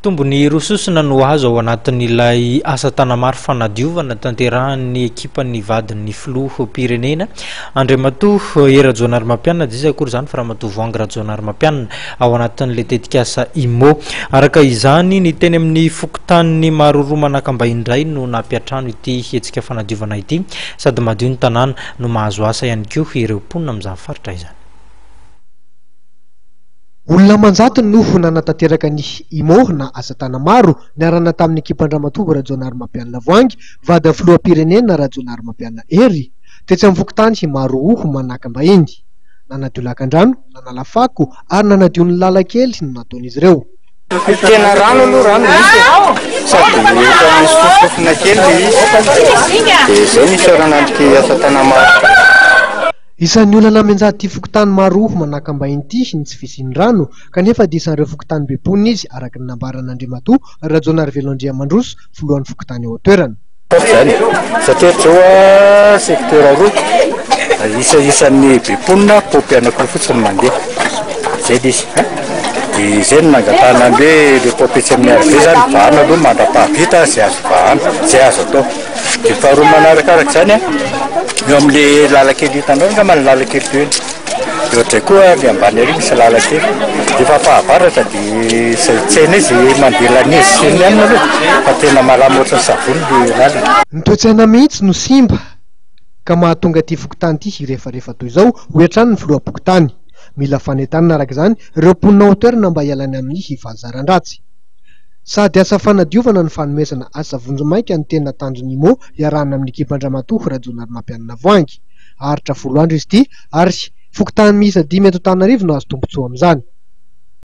Tombony rososona no azo ao anatin'ilay asa tanamaro fanadiovana tanterahan'ny ekipan'ny vadin'ny filoha pirenena Andriamatoa Erajonary Mampianina dia akory izany fa Ramatoa Voangy Rajonary Mampianina ao anatin'ilay tetikasa IMO. Araka izany ny teny amin'ny fokotanin'ny maroroa manakambay indray no nampiatrano ity hetsika fanadiovana ity sady madio ny tanàna no mahazo asa ihany koa ireo mponina amin'izany faritra izany. Olona manjato no nanatanteraka ny IMO na asa tanamaro niarana tamin'ny ekipandramatoa Rajonary Mampianina Voangy, vadin'ny filoham-pirenena Rajonary Mampianina Hery, tetsy amin'ny fokontany Maroho Manakambahiny. Nanadio lakan-drano, nanala fako ary nanadio ny lalakely no nataon'izy ireo. Tena rano aloha rano misy sady efa misy fofofona kely dia izay misy oranandriky asa tanamaro. Isan'ny olana namenjady ity fokotany Maroho Manakambahiny ity ny tsy fisiany rano kanefa dia isan'ireo fokotany bebonina izy araka ny nambaran'Andriamatoa Rajonary Velondriamandroso filohan'ny fokotany ao an-toerana. Zany satria zao sekteur roa isan'ny bebonina popy anankiroa fotsiny mandeha zay izy dia izay no nangatahana hoe le popetsy amin'ny arbe zany vahana aloha mandrapahavita zay azo vahana zay azo atao dia faharoa manarakaraka zany eo amin'le lalakely hitanao nga mana lalakely toy eny dia ohatray koa le ambany ary misy lalakely dia efa fahavaratra dia zay tsena izy mandeha lanizy sy ny amina aloha fa tena malama ohatry ny savony le lalana. Ny toe-tsaina mihitsy no simba ka mahatonga ity fokotany ity rehefarehefa toy izao hoetrany ny filoham-pokotany. Mila fanentanana araka izany ireo mponina ao toerana mba hialany amin'ny hivazaran-dratsy. Sady asa fanadiovana ny fanomezana asa vonjomaika ny tena tanjon'ny IMO iarahana amin'ny ekipandramatoa Rajonary Mampianina Voangy. Aritra 10 andro izy ity ary fokotany miisa 5 eto Antananarivo no azo tombotsoa amin'izany.